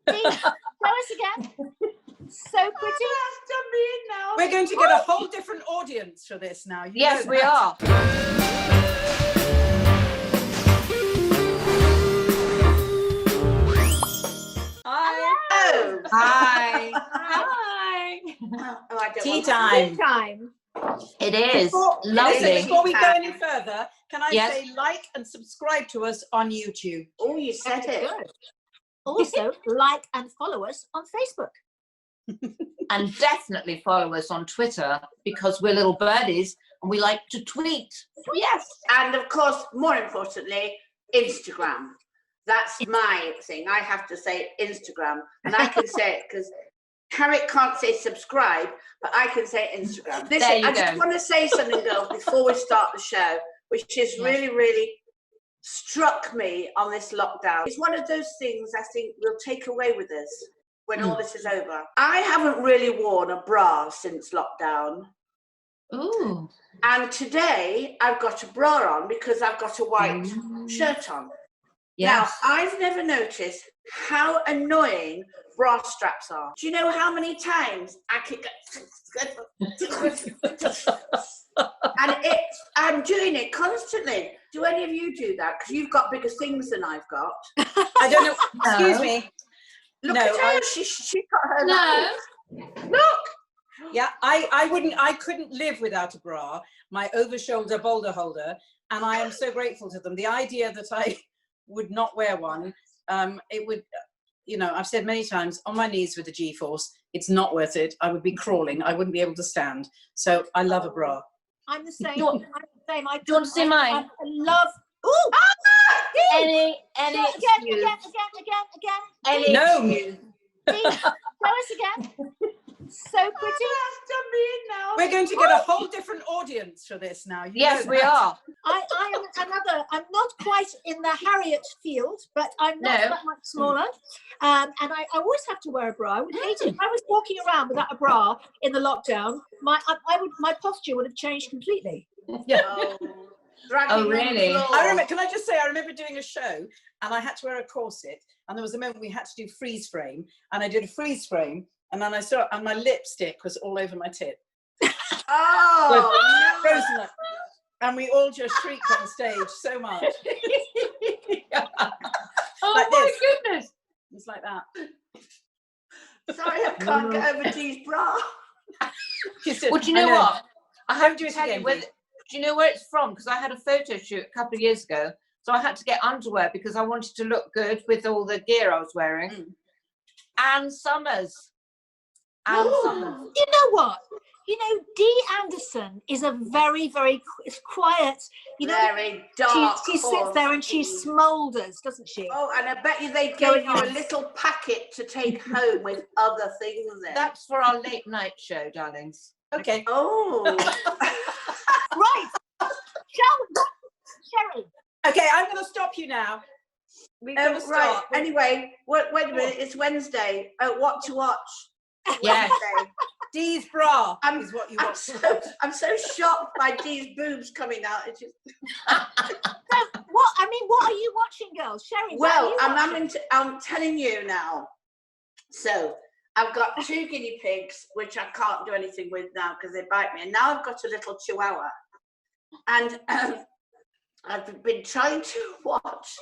Show us again. So pretty. We're going to get a whole different audience for this now. Yes, we are. Hi. Oh. Hi. Hi. Oh, tea time. Tea time. It is. Lovely. Before we go any further, can I Yes. say like and subscribe to us on YouTube? Oh, you said it. Good. Also, like and follow us on Facebook. And definitely follow us on Twitter because we're little birdies and we like to tweet. Yes. And of course, more importantly, Instagram. That's my thing. I have to say Instagram. And I can say it because Harriet can't say subscribe, but I can say Instagram. Listen, I just want to say something, girls, before we start the show, which is really, really struck me on this lockdown. It's one of those things I think we'll take away with us when all this is over. I haven't really worn a bra since lockdown. Ooh. And today I've got a bra on because I've got a white shirt on. Yes. Now, I've never noticed how annoying bra straps are. Do you know how many times I could go... And I'm doing it constantly. Do any of you do that? Because you've got bigger things than I've got. I don't know. Excuse me. Look at her. She got her. No. Look. Yeah, I couldn't live without a bra. My over-shoulder boulder holder, and I am so grateful to them. The idea that I would not wear one, it would, you know, I've said many times, on my knees with the G-force, it's not worth it. I would be crawling. I wouldn't be able to stand. So I love a bra. I'm the same. Do you want to see mine? I love. Ooh! Any Again. Any No. Show us again. So pretty. We're going to get a whole different audience for this now. Yes, we are. I am I'm not quite in the Harriet field, but I'm not that much smaller. And I always have to wear a bra. I would hate it. If I was walking around without a bra in the lockdown, my posture would have changed completely. Yeah. Oh, really? I remember, can I just say, I remember doing a show and I had to wear a corset, and there was a moment we had to do freeze frame, and I did a freeze frame, and then I saw, and my lipstick was all over my tit. Oh, no. Frozen up. And we all just shrieked on stage so much. Oh Like my this. goodness. It's like that. Sorry, I can't get over Dee's bra. Well, do you know what? I have do to it tell again, you, do you know where it's from? Because I had a photo shoot a couple of years ago, so I had to get underwear because I wanted to look good with all the gear I was wearing. Anne Summers. Anne Summers. You know what? You know, Dee Anderson is a very, very quiet, you know, Very dark. she sits there and she smoulders, doesn't she? Oh, and I bet you they gave you a little packet to take home with other things in. That's for our late night show, darlings. Okay. Oh. Right. Sherrie. Okay, I'm going to stop you now. We've got to start. Right. Anyway, wait a minute. It's Wednesday. What to watch? Yes. Wednesday. Dee's bra is what you want. I'm so shocked by Dee's boobs coming out. It's just... So, what are you watching, girls? Sherrie, Well, I'm telling you now. So I've got 2 guinea pigs, which I can't do anything with now because they bite me. And now I've got a little chihuahua. And I've been trying to watch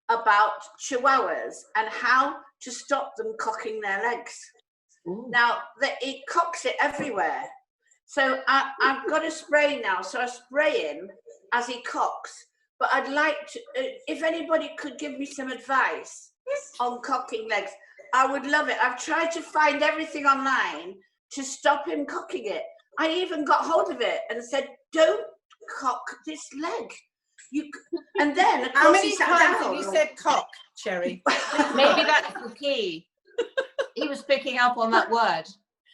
about chihuahuas and how to stop them cocking their legs. Ooh. Now, it cocks it everywhere. So I've got a spray now. So I spray him as he cocks. But I'd like to, if anybody could give me some advice on cocking legs, I would love it. I've tried to find everything online to stop him cocking it. I even got hold of it and said, don't cock this leg. And then, of course, how many times have you said cock, Sherrie? Maybe that's the key. He was picking up on that word.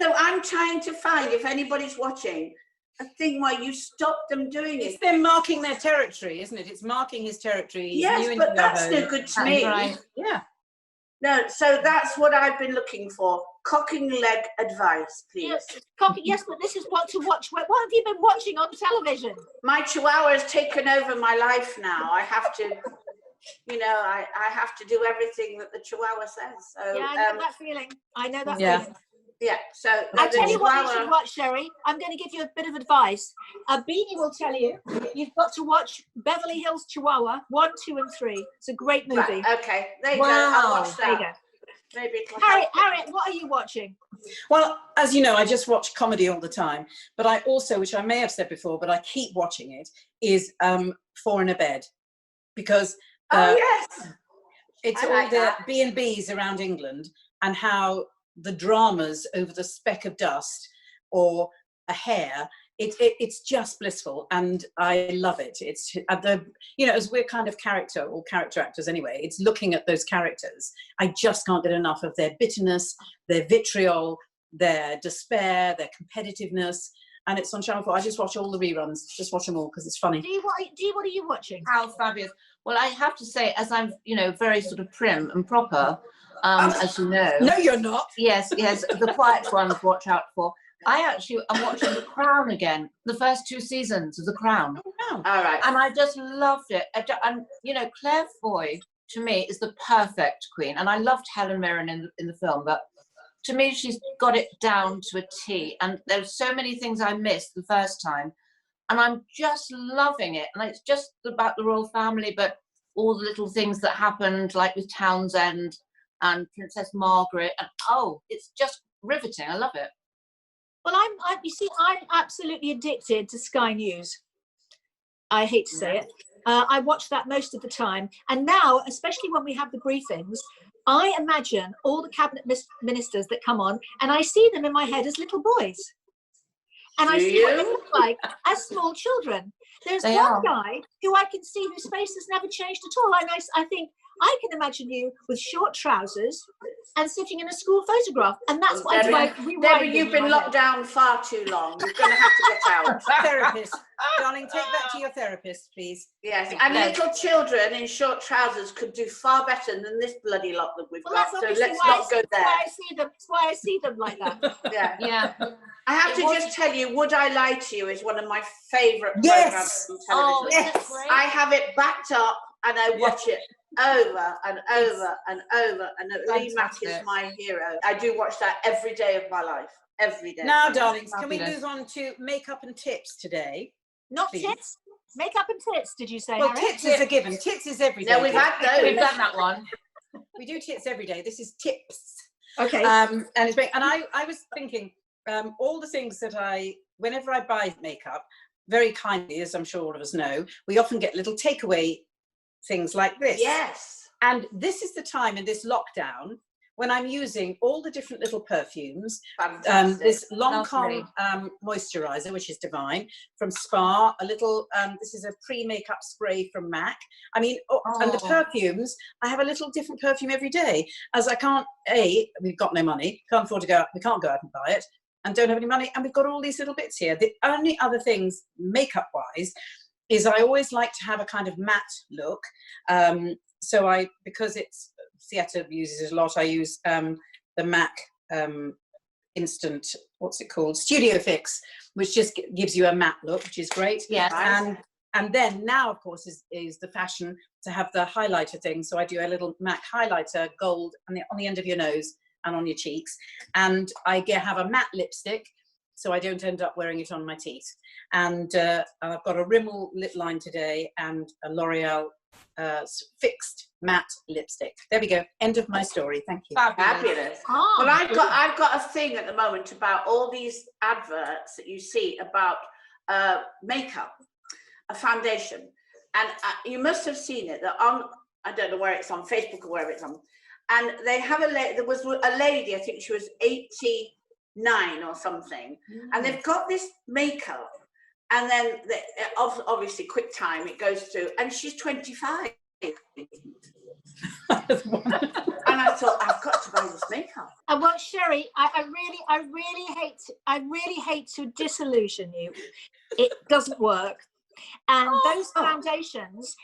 So I'm trying to find, if anybody's watching, a thing where you stop them doing it. It's them marking their territory, isn't it? It's marking his territory. Yes, but that's no good to me. Right. Yeah. No, so that's what I've been looking for. Cocking leg advice, please. Yes, yes, but this is what to watch. What have you been watching on television? My chihuahua has taken over my life now. I have to you know, I have to do everything that the Chihuahua says. So, yeah, I know that feeling. I know that Yeah. feeling. yeah. So I'll tell you what you Chihuahua- should watch, Sherrie. I'm going to give you a bit of advice. Beanie will tell you, you've got to watch Beverly Hills Chihuahua 1, 2, and 3. It's a great movie. Right, okay, there you Wow. go. I'll watch There you that. go. Maybe it'll Harriet, help. Harriet, what are you watching? Well, as you know, I just watch comedy all the time, but I also, which I may have said before, but I keep watching it, is Four in a Bed, because Oh yes, it's I all like the that. B&Bs around England and how the dramas over the speck of dust or a hair, it's just blissful, and I love it. It's you know, as we're kind of character actors anyway, it's looking at those characters. I just can't get enough of their bitterness, their vitriol, their despair, their competitiveness, and it's on Channel 4. I just watch all the reruns, just watch them all because it's funny. What are you watching? How fabulous. Well, I have to say, as I'm, you know, very sort of prim and proper, as you know. No, you're not. Yes, the quiet ones, watch out for. I actually am watching The Crown again, the first 2 seasons of The Crown. Oh, All right. And I just loved it. And, you know, Claire Foy, to me, is the perfect queen. And I loved Helen Mirren in the film, but to me, she's got it down to a T. And there's so many things I missed the first time. And I'm just loving it. And it's just about the royal family, but all the little things that happened, like with Townsend and Princess Margaret. And it's just riveting. I love it. Well, you see, I'm absolutely addicted to Sky News. I hate to say it. I watch that most of the time. And now, especially when we have the briefings, I imagine all the cabinet ministers that come on, and I see them in my head as little boys. And I see what they look like as small children. There's one guy who I can see whose face has never changed at all. And I think, I can imagine you with short trousers and sitting in a school photograph. And that's why Debbie, you've been locked down far too long. You're going to have to get out. Therapist. Darling, take that to your therapist, please. Yes, and little children in short trousers could do far better than this bloody lot that we've got. So let's not go there. That's why I see them like that. Yeah. I have to just tell you, Would I Lie to You is one of my favourite programs on television. Oh, yes. I have it backed up and I watch it over and over and over, and Lee Mack is my hero. I do watch that every day of my life. Every day. Now, darlings, can we move on to makeup and tips today? Not tits? Makeup and tits, did you say, Well, Harriet? tips is a given. Tits is every day. No, we've had those. We've done that one. We do tits every day. This is tips. Okay. And I was thinking, all the things that whenever I buy makeup, very kindly, as I'm sure all of us know, we often get little takeaway things like this. Yes. And this is the time in this lockdown when I'm using all the different little perfumes. This Lancome moisturiser, which is divine, from Spa, a little, this is a pre-makeup spray from MAC. I mean, and the perfumes, I have a little different perfume every day, as I can't, we've got no money, can't afford to go out, we can't go out and buy it, and don't have any money, and we've got all these little bits here. The only other things, makeup-wise, is I always like to have a kind of matte look. Because it's theatre uses it a lot, I use the MAC instant, what's it called? Studio Fix, which just gives you a matte look, which is great. Yeah. And then now, of course, is the fashion to have the highlighter thing. So I do a little MAC highlighter, gold, on the end of your nose and on your cheeks. And I have a matte lipstick, so I don't end up wearing it on my teeth. And I've got a Rimmel lip line today and a L'Oreal fixed matte lipstick. There we go. End of my story. Thank you. Fabulous. Well, I've got a thing at the moment about all these adverts that you see about makeup, a foundation, and you must have seen it. That I don't know where it's on, Facebook or wherever it's on, and they have there was a lady, I think she was 89 or something, and they've got this makeup. And then, obviously, quick time, it goes through, and she's 25. And I thought, I've got to buy this makeup. And well, Sherrie, I really hate to disillusion you. It doesn't work. And those foundations,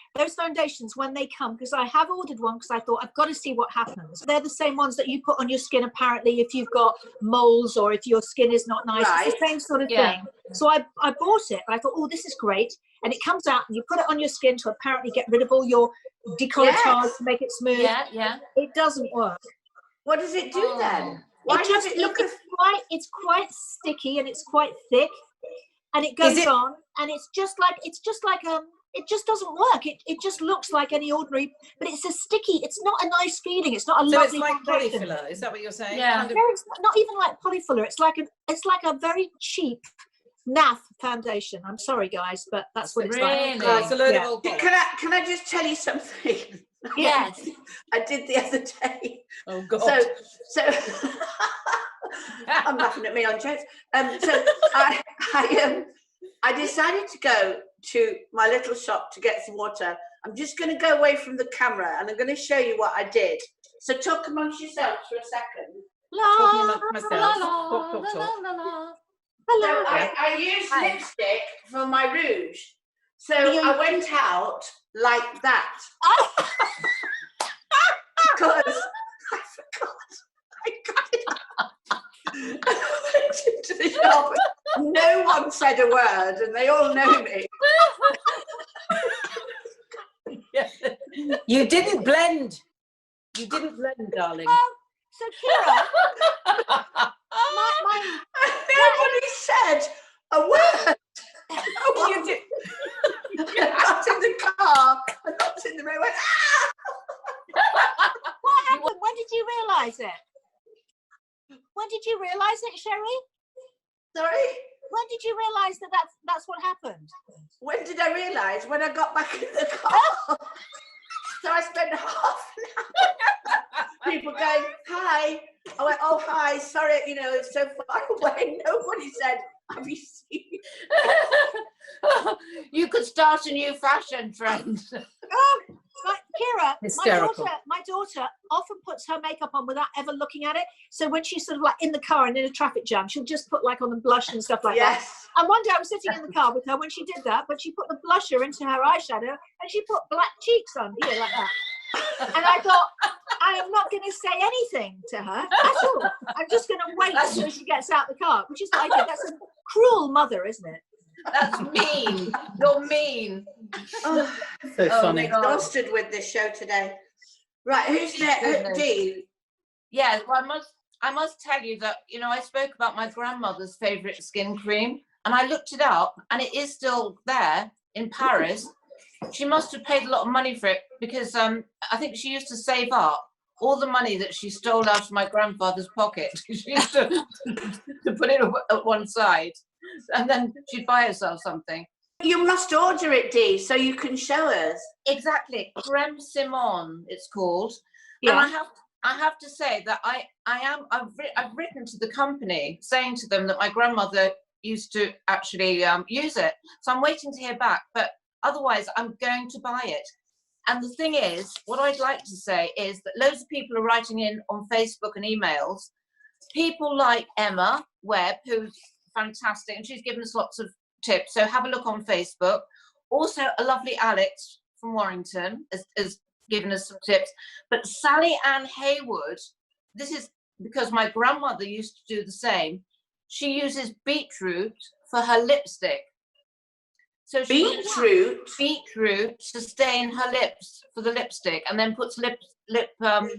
when they come, because I have ordered one because I thought I've got to see what happens. They're the same ones that you put on your skin, apparently, if you've got moles or if your skin is not nice. Right. It's the same sort of thing. So I bought it, and I thought, oh, this is great. And it comes out, and you put it on your skin to apparently get rid of all your decolletage to make it smooth. Yeah. It doesn't work. What does it do then? Why does it look it's quite sticky and it's quite thick, and it goes on, and it's just like it just doesn't work. It just looks like any ordinary, but it's a sticky. It's not a nice feeling. It's not a lovely. So it's like foundation. polyfiller. Is that what you're saying? Yeah. Kind of... No, it's not even like polyfiller. It's like a very cheap naff foundation. I'm sorry, guys, but that's what it's like. It's a load of old Can I just tell you something? Yes. I did the other day. Oh God. So I'm laughing at me on jokes. So I decided to go to my little shop to get some water. I'm just going to go away from the camera and I'm going to show you what I did. So talk amongst yourselves for a second. Talking amongst myself. Talk. So I used lipstick for my rouge. So I went out like that. Because I forgot. I got it out. I went into the shop. No one said a word and they all know me. You didn't blend. You didn't blend, darling. So Kira, nobody said a word. You did. I got in the car and looked in the mirror and went, what happened? When did you realise it? When did you realise it, Sherrie? Sorry? When did you realise that's what happened? When did I realise? When I got back in the car. So I spent half an hour people going, hi. I went, oh, hi, sorry, it's so far away. Nobody said, have you seen? You could start a new fashion trend. Like Kira, Hysterical. my daughter often puts her makeup on without ever looking at it. So when she's sort of like in the car and in a traffic jam, she'll just put like on the blush and stuff like that. And one day I was sitting in the car with her when she did that, but she put the blusher into her eyeshadow and she put black cheeks on here like that. And I thought, I am not going to say anything to her at all. I'm just going to wait until she gets out the car, which is what I did. That's a cruel mother, isn't it? That's mean. You're mean. Oh, so funny. I'm exhausted with this show today. Right, who's next? Dee? Yeah, well, I must tell you that, I spoke about my grandmother's favourite skin cream, and I looked it up, and it is still there in Paris. She must have paid a lot of money for it because I think she used to save up all the money that she stole out of my grandfather's pocket. She used to put it at one side, and then she'd buy herself something. You must order it, Dee, so you can show us. Exactly, Creme Simone, it's called. Yeah. And I have to say that I've written to the company saying to them that my grandmother used to actually use it. So I'm waiting to hear back, but otherwise I'm going to buy it. And the thing is, what I'd like to say is that loads of people are writing in on Facebook and emails. People like Emma Webb, who's fantastic, and she's given us lots of tips. So have a look on Facebook. Also, a lovely Alex from Warrington has given us some tips. But Sally Ann Haywood, this is because my grandmother used to do the same. She uses beetroot for her lipstick. So she beetroot to stain her lips for the lipstick, and then puts lip over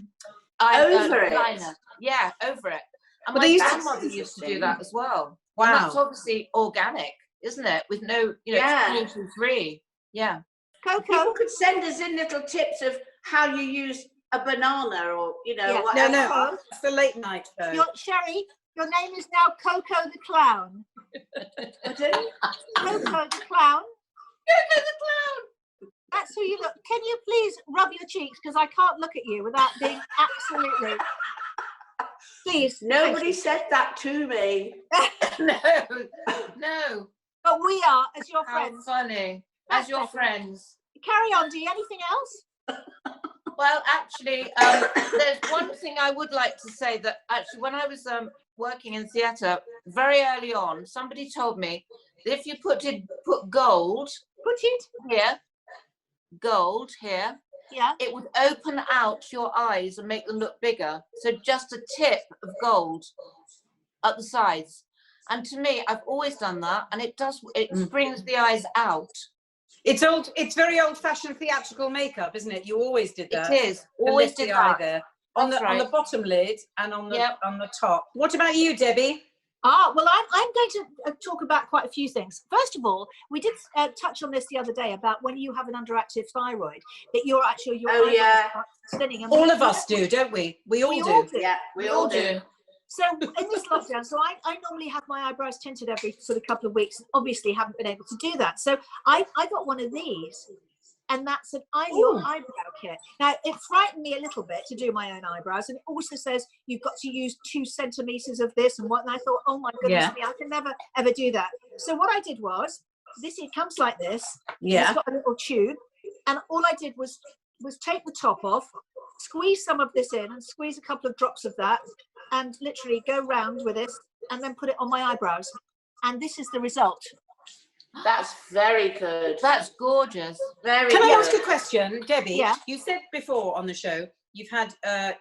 it. liner. Yeah, over it. And my grandmother used to do that as well. Wow. And that's obviously organic, isn't it? With no, it's gluten-free. Yeah. Coco. People could send us in little tips of how you use a banana or, whatever. No, it's the late night show. Sherrie, your name is now Coco the Clown. Pardon? Coco the Clown. Coco the Clown. That's who you look. Can you please rub your cheeks? Because I can't look at you without being absolutely... Please. Nobody said that to me. No. But we are, as your friends. How funny. As your friends. Carry on, Dee. Anything else? Well, actually, there's one thing I would like to say that actually when I was working in theatre very early on, somebody told me that if you put gold here, yeah, it would open out your eyes and make them look bigger. So just a tip of gold at the sides. And to me, I've always done that, and it brings the eyes out. It's old. It's very old-fashioned theatrical makeup, isn't it? You always did that. It is. To Always lift did the eye that. there. On the bottom lid and on the top. What about you, Debbie? Well, I'm going to talk about quite a few things. First of all, we did touch on this the other day about when you have an underactive thyroid, that you're actually your eyebrows are thinning. And all of us do, don't we? We all do. Yeah, we all do. So in this lockdown, so I normally have my eyebrows tinted every sort of couple of weeks. Obviously, haven't been able to do that. So I got one of these, and that's an Eyelure eyebrow kit. Now, it frightened me a little bit to do my own eyebrows, and it also says you've got to use 2 centimeters of this and what. And I thought, oh my goodness me, I can never ever do that. So what I did was, it comes like this. Yeah. It's got a little tube, and all I did was take the top off, squeeze some of this in, and squeeze a couple of drops of that, and literally go round with it, and then put it on my eyebrows. And this is the result. That's very good. That's gorgeous. Very Can good. I ask a question, Debbie? Yeah. You said before on the show you've had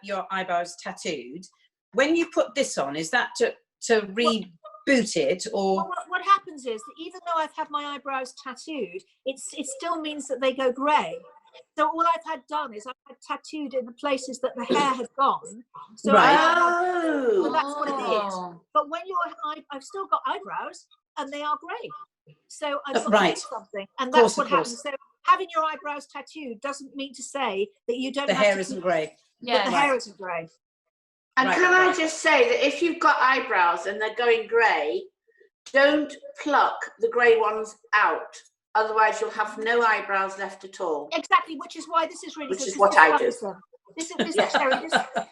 your eyebrows tattooed. When you put this on, is that to reboot it, or? Well, what happens is that even though I've had my eyebrows tattooed, it still means that they go grey. So all I've had done is I've had tattooed in the places that the hair had gone. So, so that's what it is. But when I've still got eyebrows and they are grey. So I've got to do something, and that's what happens. So having your eyebrows tattooed doesn't mean to say that you don't. The hair isn't grey. Yeah, the hair isn't grey. And can I just say that if you've got eyebrows and they're going grey, don't pluck the grey ones out. Otherwise, you'll have no eyebrows left at all. Exactly, which is why this is really good. Which is what I do. This Sherrie,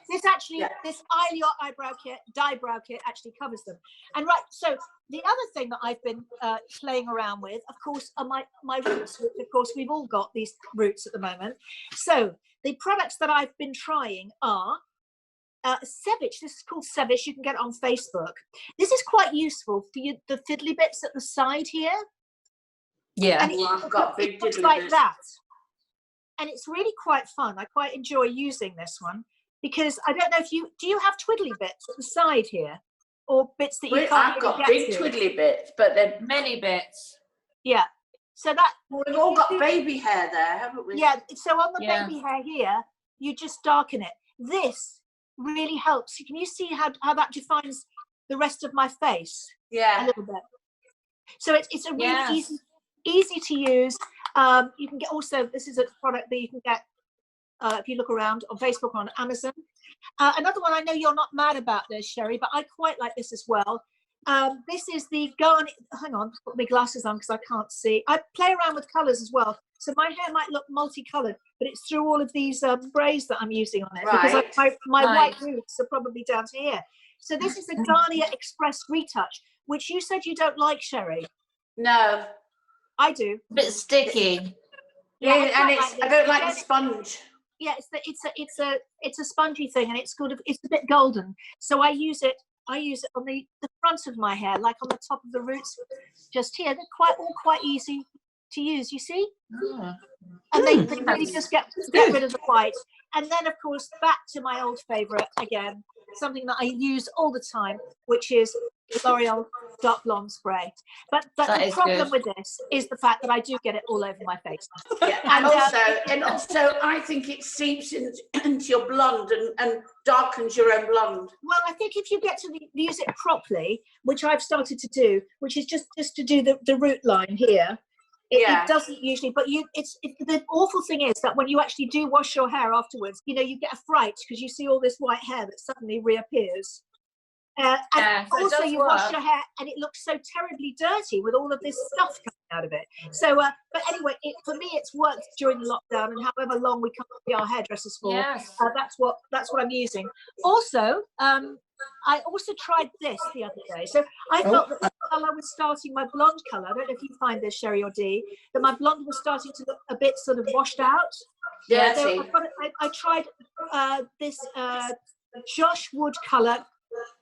this actually, this Eyelure eyebrow kit, Eyebrow kit actually covers them. And so the other thing that I've been playing around with, of course, are my roots, which of course we've all got these roots at the moment. So the products that I've been trying are Sevich. This is called Sevich. You can get it on Facebook. This is quite useful for the fiddly bits at the side here. Yeah, and I've got big looks like that. And it's really quite fun. I quite enjoy using this one because I don't know if do you have twiddly bits at the side here, or bits that you can't I've got big twiddly bits, but they're many bits. Yeah. So that we've all got baby hair there, haven't we? Yeah. So on the baby hair here, you just darken it. This really helps. Can you see how that defines the rest of my face? Yeah. A little bit. So it's a really easy to use. You can get this is a product that you can get if you look around on Facebook or on Amazon. Another one, I know you're not mad about this, Sherrie, but I quite like this as well. This is the Garnier. Hang on, put my glasses on because I can't see. I play around with colours as well, so my hair might look multicoloured, but it's through all of these sprays that I'm using on it because my white roots are probably down to here. So this is the Garnier Express Retouch, which you said you don't like, Sherrie. No. I do. A bit sticky. Yeah, and I don't like the sponge. Yeah, it's a spongy thing, and it's a bit golden. So I use it on the front of my hair, like on the top of the roots, just here. They're all quite easy to use. You see, and they really just get rid of the white. And then, of course, back to my old favourite again, something that I use all the time, which is the L'Oreal Dark Blonde spray. But the problem with this is the fact that I do get it all over my face. Yeah, and also I think it seeps into your blonde and darkens your own blonde. Well, I think if you get to use it properly, which I've started to do, which is just to do the root line here. It doesn't usually, but the awful thing is that when you actually do wash your hair afterwards, you get a fright because you see all this white hair that suddenly reappears. And also you wash your hair and it looks so terribly dirty with all of this stuff coming out of it. So, but anyway, for me, it's worked during the lockdown, and however long we can't see our hairdressers for, that's what I'm using. Also, I also tried this the other day. So I felt that the colour was starting, my blonde colour, I don't know if you find this, Sherrie or Dee, that my blonde was starting to look a bit sort of washed out. Yeah. So I tried this Josh Wood colour,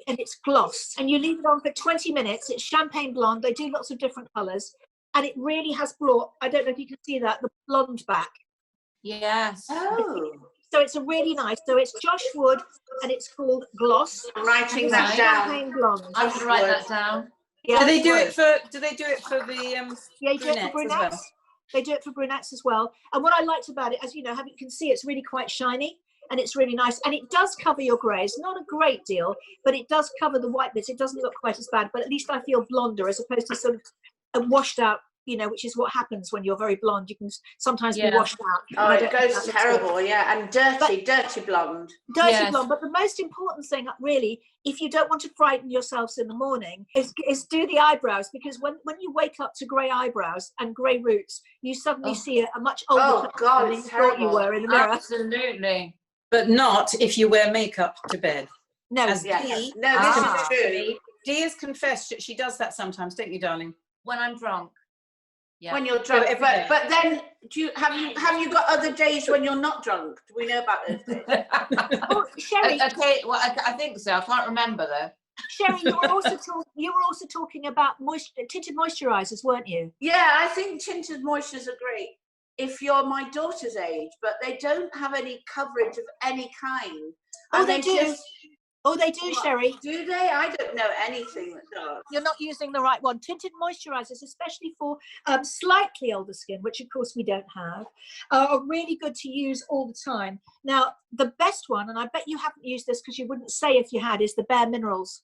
and it's gloss. And you leave it on for 20 minutes. It's champagne blonde. They do lots of different colours. And it really has brought, I don't know if you can see that, the blonde back. Yes. Oh. So it's a really nice. So it's Josh Wood, and it's called Gloss. I'm writing that down. Champagne blonde. I can write that down. Yeah. Do they do it for the Yeah, you do it for brunettes. They do it for brunettes as well. And what I liked about it, as you know, you can see it's really quite shiny and it's really nice. And it does cover your greys, not a great deal, but it does cover the white bits. It doesn't look quite as bad, but at least I feel blonder as opposed to sort of a washed out, you know, which is what happens when you're very blonde. You can sometimes be washed out. Oh, it goes terrible, yeah, and dirty blonde. Dirty blonde. But the most important thing, really, if you don't want to frighten yourselves in the morning, is do the eyebrows, because when you wake up to grey eyebrows and grey roots, you suddenly see a much older person than you thought you were in the mirror. Absolutely. But not if you wear makeup to bed. No, As this is true. Dee has confessed that she does that sometimes, don't you, darling? When I'm drunk. Yeah. When you're drunk, but then have you got other days when you're not drunk? Do we know about those days? Oh, Sherrie. Okay, well, I think so. I can't remember though. Sherrie, you were also talking about tinted moisturisers, weren't you? Yeah, I think tinted moisturisers are great if you're my daughter's age, but they don't have any coverage of any kind. Oh, they do. They do, Sherrie. Do they? I don't know anything that does. You're not using the right one. Tinted moisturisers, especially for slightly older skin, which of course we don't have, are really good to use all the time. Now, the best one, and I bet you haven't used this because you wouldn't say if you had, is the Bare Minerals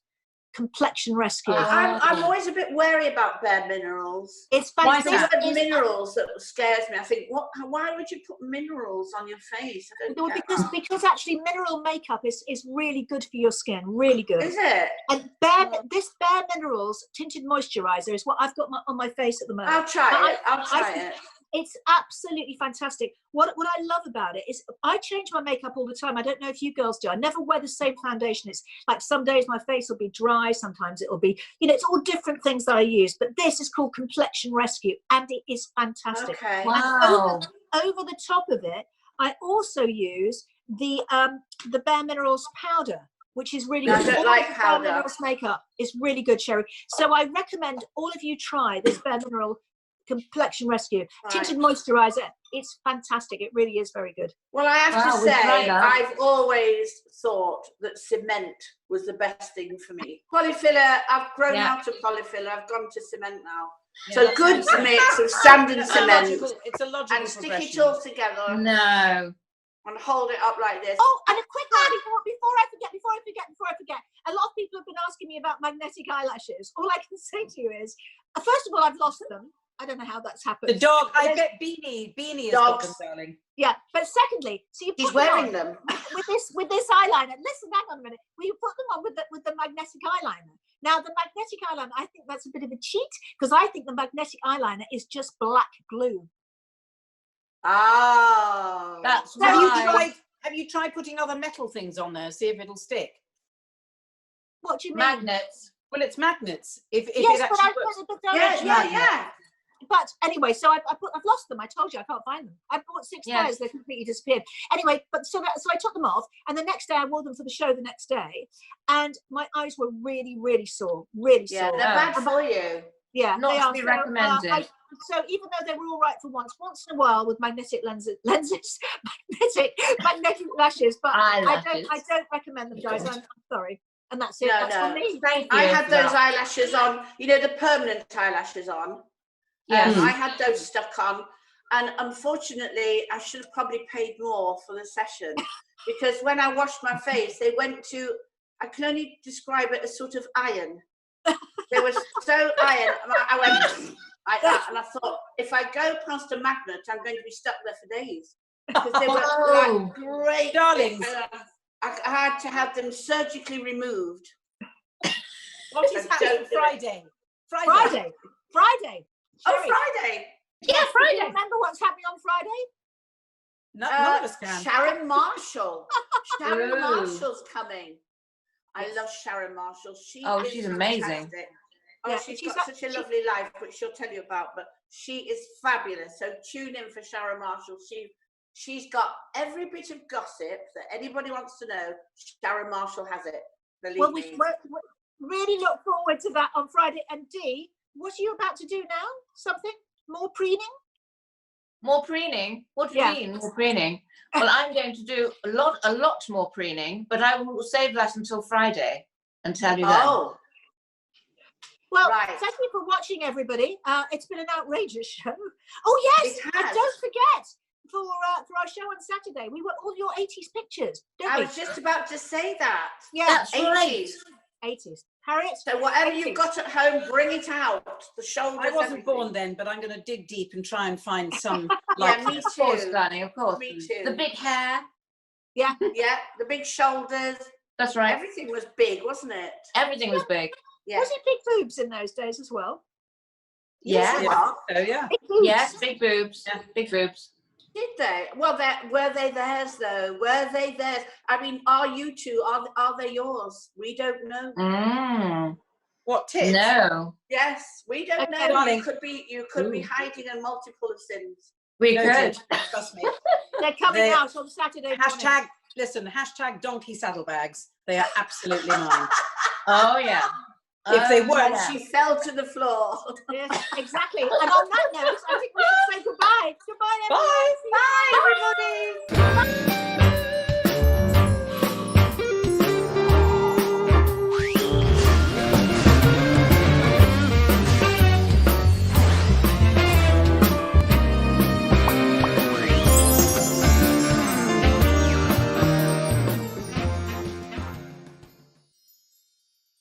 Complexion Rescue. I'm always a bit wary about Bare Minerals. It's fantastic. It's minerals that scares me. I think, why would you put minerals on your face? I don't get that. Because actually mineral makeup is really good for your skin, really good. Is it? And this Bare Minerals tinted moisturiser is what I've got on my face at the moment. I'll try it. It's absolutely fantastic. What I love about it is I change my makeup all the time. I don't know if you girls do. I never wear the same foundation. It's like some days my face will be dry, sometimes it'll be, you know, it's all different things that I use. But this is called Complexion Rescue, and it is fantastic. Okay. Wow. And over the top of it, I also use the Bare Minerals powder, which is really good. I don't like powder. Bare Minerals makeup is really good, Sherrie. So I recommend all of you try this Bare Mineral Complexion Rescue. Right. Tinted moisturiser. It's fantastic. It really is very good. Well, I have to say, I've always thought that cement was the best thing for me. Polyfiller, I've grown out of polyfiller. I've gone to cement now. Yeah, so good mix of sand and cement. It's a logical and stick it all together. No. And hold it up like this. Oh, and a quick one before I forget. A lot of people have been asking me about magnetic eyelashes. All I can say to you is, first of all, I've lost them. I don't know how that's happened. The dog, I bet Beanie is got them, darling. Yeah, but secondly, so you put He's wearing them with this eyeliner. Listen, hang on a minute. Well, you put them on with the magnetic eyeliner. Now, the magnetic eyeliner, I think that's a bit of a cheat because I think the magnetic eyeliner is just black glue. Oh, that's right. Have you tried putting other metal things on there? See if it'll stick. What do you mean? Magnets. Well, it's magnets. If yes, it actually but yeah. But anyway, so I've lost them. I told you I can't find them. I bought 6 pairs; they completely disappeared. Anyway, but so I took them off, and the next day I wore them for the show. The next day, and my eyes were really, really sore. Really sore. Yeah, they're bad for you. Yeah, not they to are. be recommended. So even though they were all right for once in a while with magnetic lenses, magnetic lashes, but I don't recommend them, guys. I'm sorry. And that's it. That's for me. Thank you. I had those eyelashes on, you know, the permanent eyelashes on. Yeah. I had those stuck on, and unfortunately, I should have probably paid more for the session because when I washed my face, they went to. I can only describe it as sort of iron. They were so iron. I went like that, and I thought, if I go past a magnet, I'm going to be stuck there for days because they were like great darlings. I had to have them surgically removed. What is happening Friday? Friday. Oh, Friday. Yeah, Friday. Remember what's happening on Friday? None of us can. Sharon Marshall. Sharon Marshall's coming. I love Sharon Marshall. She's amazing. Oh, she's got such a lovely life, which she'll tell you about. But she is fabulous. So tune in for Sharon Marshall. She's got every bit of gossip that anybody wants to know. Sharon Marshall has it. Believe me. We really look forward to that on Friday. And Dee, what are you about to do now? Something more preening? More preening? What do you mean, more preening? Well, I'm going to do a lot more preening, but I will save that until Friday and tell you that. Well, Well, thank you for watching, everybody. It's been an outrageous show. Oh, yes, and don't forget, for our show on Saturday, we want all your 80s pictures, I was just about to say that. Yeah, that's 80s. right. 80s. Harriet? So whatever 80s. you've got at home, bring it out. The shoulders. I wasn't everything. born then, but I'm going to dig deep and try and find some. Yeah, me Of course, too. Garnier, of course. Me too. The big hair. Yeah. Yeah, the big shoulders. That's right. Everything was big, wasn't it? Everything was big. Yeah. Was it big boobs in those days as well? Yeah. Yeah. So yeah. Big boobs. Yes, big boobs. Yeah. Big boobs. Did they? Well, were they theirs though? Were they theirs? I mean, are you two? Are they yours? We don't know. Mm. What tits? No, Yes, we don't Okay, know. darling. You could be hiding a multiple of sins. we No, could. trust me. They're coming They- out on Saturday morning. Hashtag donkey saddlebags. They are absolutely mine. Oh yeah. If they Oh, weren't, yeah. She fell to the floor. Yes, exactly. And on that note, I think we should say goodbye. Goodbye, everyone. Bye. See you. Bye, everybody. Bye.